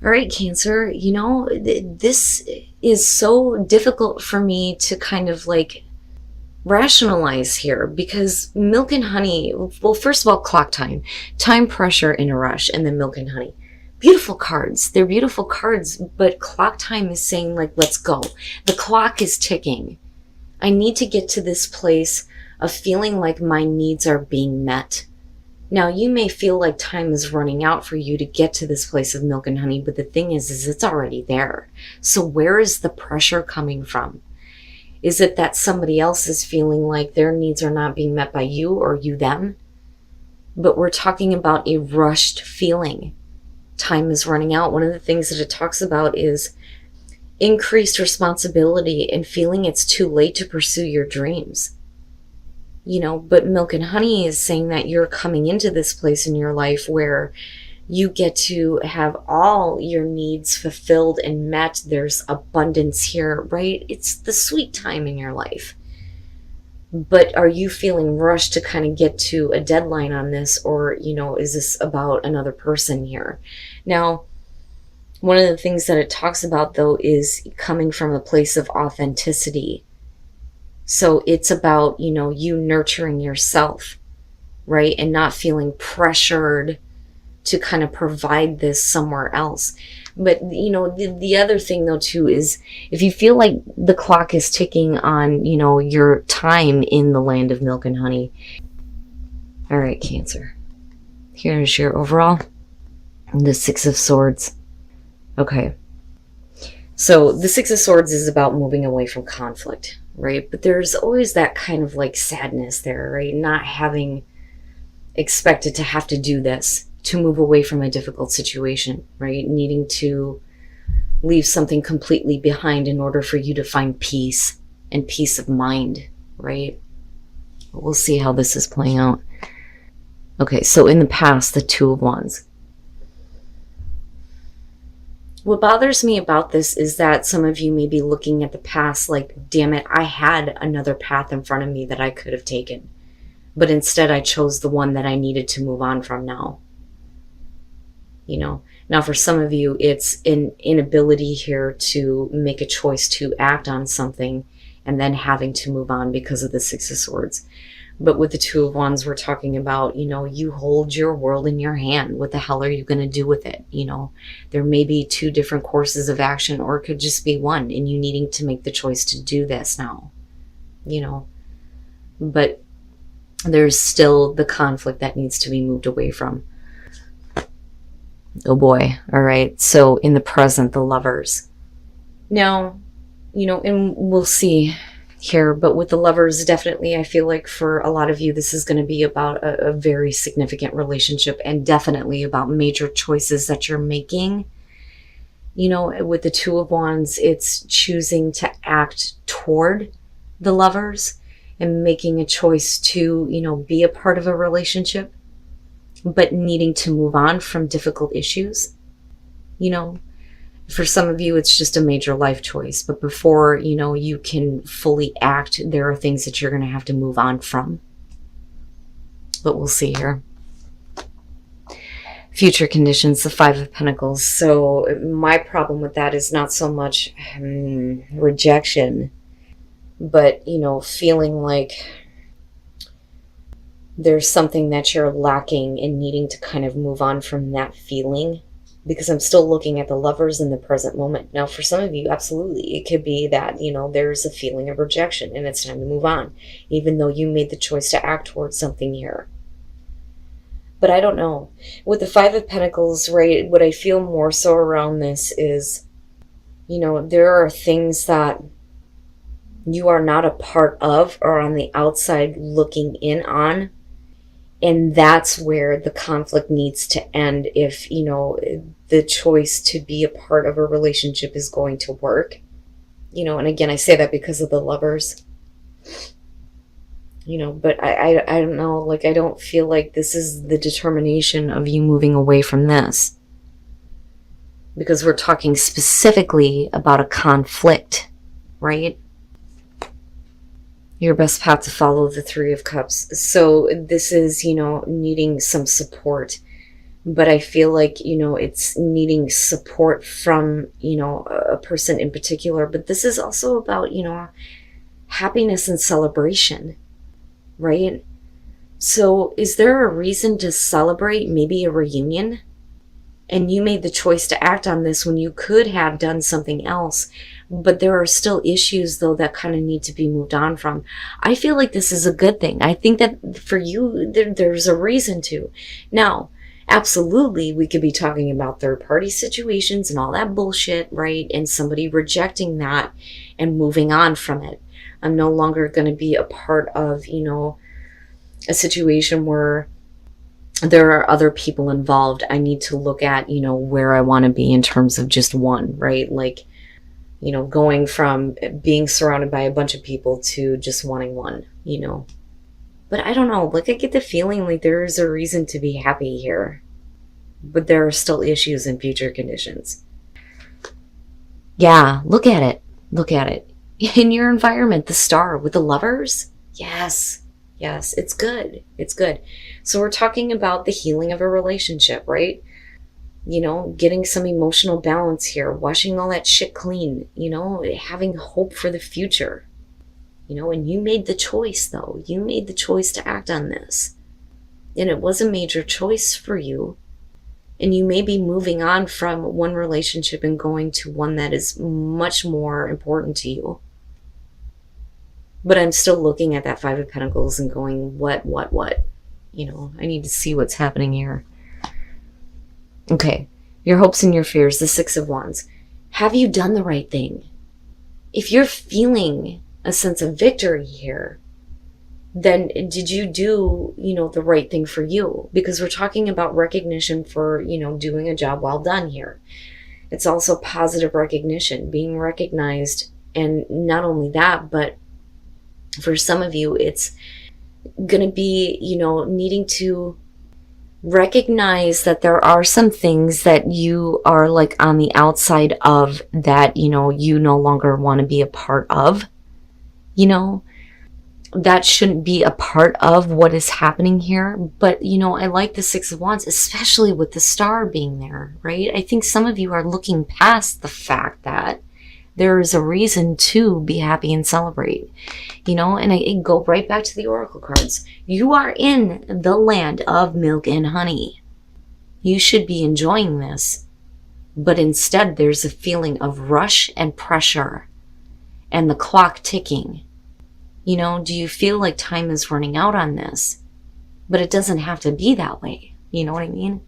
All right, Cancer, this is so difficult for me to kind of like rationalize here because milk and honey, well, first of all, clock time pressure in a rush, and then milk and honey. Beautiful cards. They're beautiful cards, but clock time is saying, like, let's go. The clock is ticking. I need to get to this place of feeling like my needs are being met. Now, you may feel like time is running out for you to get to this place of milk and honey, but the thing is it's already there. So where is the pressure coming from? Is it that somebody else is feeling like their needs are not being met by you or you them? But we're talking about a rushed feeling. Time is running out. One of the things that it talks about is increased responsibility and feeling it's too late to pursue your dreams. But milk and honey is saying that you're coming into this place in your life where you get to have all your needs fulfilled and met. There's abundance here, right? It's the sweet time in your life. But are you feeling rushed to kind of get to a deadline on this? Or, is this about another person here? Now, one of the things that it talks about, though, is coming from a place of authenticity. So it's about, you nurturing yourself, right? And not feeling pressured to kind of provide this somewhere else. But, the other thing, though, too, is if you feel like the clock is ticking on, your time in the land of milk and honey. All right, Cancer. Here's your overall. The Six of Swords. Okay. So the Six of Swords is about moving away from conflict, right? But there's always that kind of like sadness there, right? Not having expected to have to do this, to move away from a difficult situation, right? Needing to leave something completely behind in order for you to find peace and peace of mind, right? We'll see how this is playing out. Okay, so in the past, the Two of Wands. What bothers me about this is that some of you may be looking at the past like, damn it, I had another path in front of me that I could have taken. But instead I chose the one that I needed to move on from now. Now for some of you, it's an inability here to make a choice to act on something and then having to move on because of the Six of Swords. But with the Two of Wands, we're talking about, you hold your world in your hand. What the hell are you going to do with it? There may be two different courses of action, or it could just be one, and you needing to make the choice to do this now, But there's still the conflict that needs to be moved away from. Oh boy. All right. So in the present, the Lovers. Now, and we'll see here, but with the Lovers, definitely I feel like for a lot of you this is going to be about a very significant relationship, and definitely about major choices that you're making. With the Two of Wands, it's choosing to act toward the Lovers and making a choice to be a part of a relationship, but needing to move on from difficult issues. For some of you, it's just a major life choice. But before, you can fully act, there are things that you're going to have to move on from. But we'll see here. Future conditions, the Five of Pentacles. So my problem with that is not so much rejection, but, feeling like there's something that you're lacking and needing to kind of move on from that feeling. Because I'm still looking at the Lovers in the present moment. Now, for some of you, absolutely, it could be that, there's a feeling of rejection and it's time to move on, even though you made the choice to act towards something here. But I don't know. With the Five of Pentacles, right, what I feel more so around this is, there are things that you are not a part of or on the outside looking in on. And that's where the conflict needs to end if, the choice to be a part of a relationship is going to work. And again, I say that because of the Lovers. But I don't know, like, I don't feel like this is the determination of you moving away from this. Because we're talking specifically about a conflict, right? Your best path to follow, the Three of Cups. So this is, needing some support. But I feel like, it's needing support from, a person in particular. But this is also about, happiness and celebration, right? So is there a reason to celebrate maybe a reunion? And you made the choice to act on this when you could have done something else. But there are still issues, though, that kind of need to be moved on from. I feel like this is a good thing. I think that for you, there's a reason to. Now, absolutely, we could be talking about third-party situations and all that bullshit, right? And somebody rejecting that and moving on from it. I'm no longer going to be a part of, a situation where there are other people involved. I need to look at, where I want to be in terms of just one, right? Like, going from being surrounded by a bunch of people to just wanting one, But I don't know, like I get the feeling like there is a reason to be happy here. But there are still issues in future conditions. Yeah, look at it. Look at it. In your environment, the star with the lovers? Yes. Yes, it's good. It's good. So we're talking about the healing of a relationship, right? Getting some emotional balance here, washing all that shit clean, having hope for the future, and you made the choice, though. You made the choice to act on this. And it was a major choice for you. And you may be moving on from one relationship and going to one that is much more important to you. But I'm still looking at that Five of Pentacles and going, what? I need to see what's happening here. Okay, your hopes and your fears, the Six of Wands. Have you done the right thing? If you're feeling a sense of victory here, then did you do, the right thing for you? Because we're talking about recognition for, doing a job well done here. It's also positive recognition, being recognized. And not only that, but for some of you, it's going to be, needing to recognize that there are some things that you are like on the outside of that, you no longer want to be a part of, that shouldn't be a part of what is happening here. But, I like the Six of Wands, especially with the star being there, right? I think some of you are looking past the fact that there is a reason to be happy and celebrate, and I go right back to the Oracle cards. You are in the land of milk and honey. You should be enjoying this, but instead there's a feeling of rush and pressure and the clock ticking. Do you feel like time is running out on this? But it doesn't have to be that way. You know what I mean?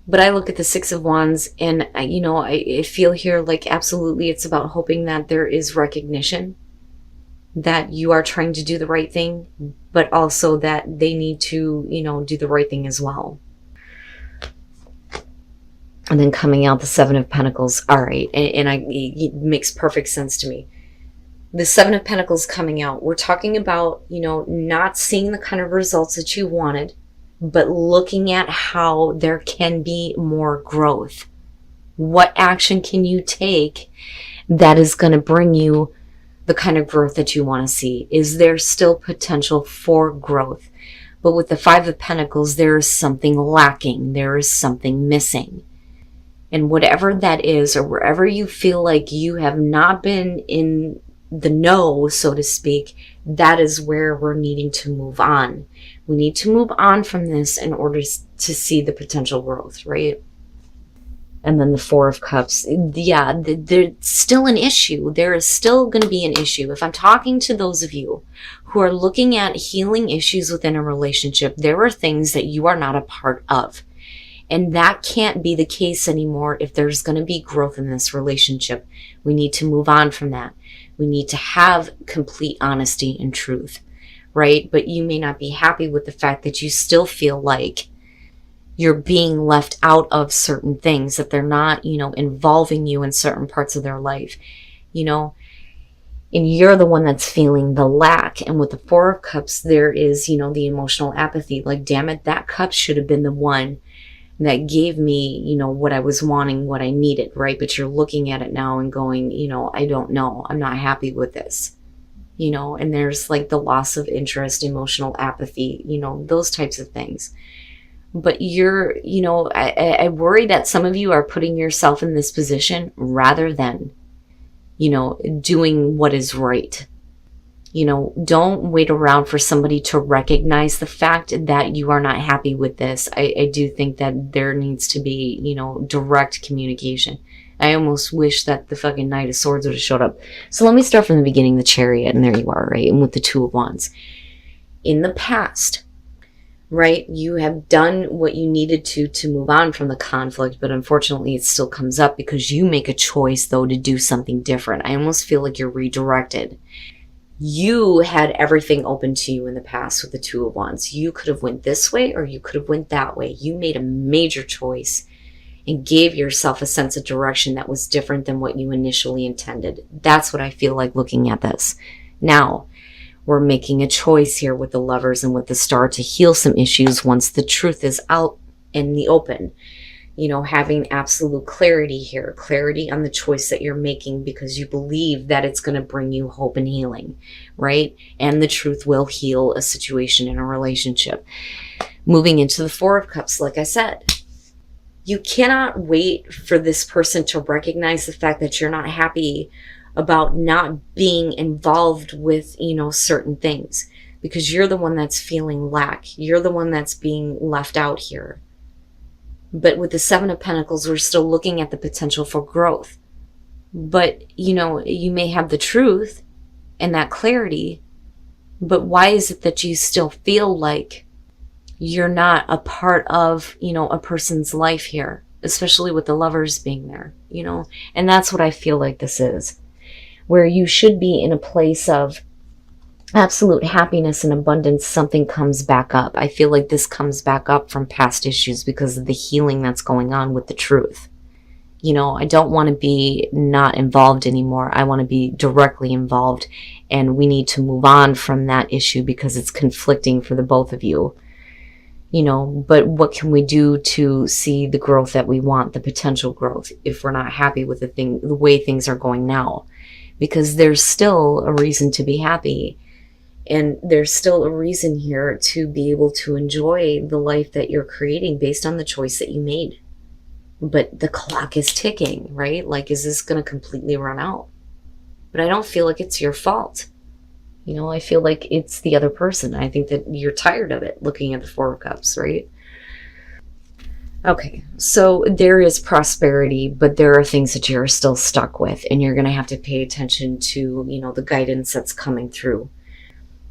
But I look at the Six of Wands and, I feel here like absolutely it's about hoping that there is recognition that you are trying to do the right thing, but also that they need to, do the right thing as well. And then coming out the Seven of Pentacles. All right. And it makes perfect sense to me. The Seven of Pentacles coming out. We're talking about, not seeing the kind of results that you wanted, but looking at how there can be more growth. What action can you take that is going to bring you the kind of growth that you want to see? Is there still potential for growth? But with the Five of Pentacles, there is something lacking. There is something missing. And whatever that is, or wherever you feel like you have not been in the know, so to speak, that is where we're needing to move on. We need to move on from this in order to see the potential growth, right? And then the Four of Cups. Yeah, there's still an issue. There is still going to be an issue. If I'm talking to those of you who are looking at healing issues within a relationship, there are things that you are not a part of. And that can't be the case anymore if there's going to be growth in this relationship. We need to move on from that. We need to have complete honesty and truth, right? But you may not be happy with the fact that you still feel like you're being left out of certain things, that they're not, involving you in certain parts of their life, and you're the one that's feeling the lack. And with the Four of Cups, there is, the emotional apathy. Like, damn it, that cup should have been the one that gave me, what I was wanting, what I needed, right? But you're looking at it now and going, I don't know. I'm not happy with this, and there's like the loss of interest, emotional apathy, those types of things. But I worry that some of you are putting yourself in this position rather than, doing what is right. Don't wait around for somebody to recognize the fact that you are not happy with this. I do think that there needs to be, direct communication. I almost wish that the fucking Knight of Swords would have showed up. So let me start from the beginning, the Chariot, and there you are, right? And with the Two of Wands. In the past, right, you have done what you needed to move on from the conflict, but unfortunately it still comes up because you make a choice, though, to do something different. I almost feel like you're redirected. You had everything open to you in the past with the Two of Wands. You could have went this way or you could have went that way. You made a major choice and gave yourself a sense of direction that was different than what you initially intended. That's what I feel like looking at this. Now, we're making a choice here with the Lovers and with the Star to heal some issues once the truth is out in the open. Having absolute clarity here, clarity on the choice that you're making because you believe that it's going to bring you hope and healing, right? And the truth will heal a situation in a relationship. Moving into the Four of Cups, like I said, you cannot wait for this person to recognize the fact that you're not happy about not being involved with, certain things, because you're the one that's feeling lack. You're the one that's being left out here. But with the Seven of Pentacles, we're still looking at the potential for growth. But, you may have the truth and that clarity, but why is it that you still feel like you're not a part of, a person's life here, especially with the Lovers being there, And that's what I feel like this is, where you should be in a place of absolute happiness and abundance. Something comes back up. I feel like this comes back up from past issues because of the healing that's going on with the truth. I don't want to be not involved anymore. I want to be directly involved, and we need to move on from that issue because it's conflicting for the both of you. But what can we do to see the growth that we want, the potential growth, if we're not happy with the way things are going now? Because there's still a reason to be happy. And there's still a reason here to be able to enjoy the life that you're creating based on the choice that you made. But the clock is ticking, right? Like, is this going to completely run out? But I don't feel like it's your fault. I feel like it's the other person. I think that you're tired of it, looking at the Four of Cups, right? Okay, so there is prosperity, but there are things that you're still stuck with, and you're going to have to pay attention to, the guidance that's coming through.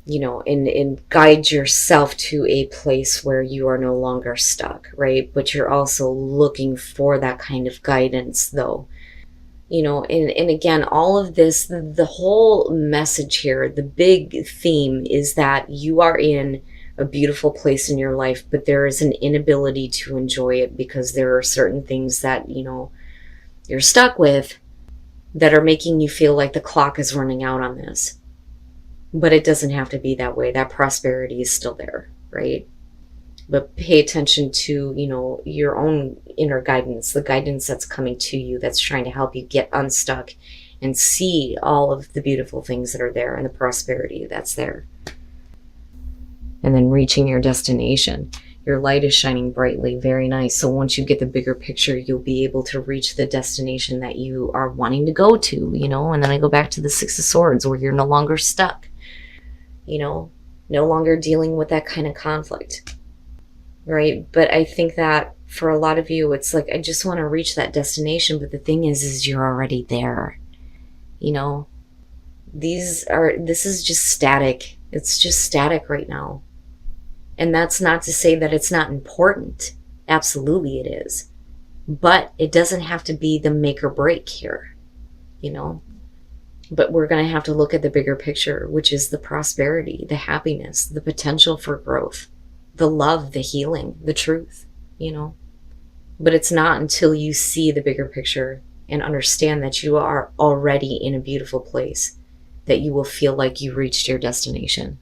And guide yourself to a place where you are no longer stuck, right? But you're also looking for that kind of guidance, though. And again, all of this, the whole message here, the big theme is that you are in a beautiful place in your life, but there is an inability to enjoy it because there are certain things that, you're stuck with that are making you feel like the clock is running out on this. But it doesn't have to be that way. That prosperity is still there, right? But pay attention to, your own inner guidance, the guidance that's coming to you, that's trying to help you get unstuck and see all of the beautiful things that are there and the prosperity that's there. And then reaching your destination. Your light is shining brightly. Very nice. So once you get the bigger picture, you'll be able to reach the destination that you are wanting to go to, And then I go back to the Six of Swords, where you're no longer stuck. No longer dealing with that kind of conflict, right? But I think that for a lot of you, it's like, I just want to reach that destination. But the thing is you're already there. This is just static. It's just static right now. And that's not to say that it's not important. Absolutely it is. But it doesn't have to be the make or break here, But we're going to have to look at the bigger picture, which is the prosperity, the happiness, the potential for growth, the love, the healing, the truth, But it's not until you see the bigger picture and understand that you are already in a beautiful place that you will feel like you reached your destination.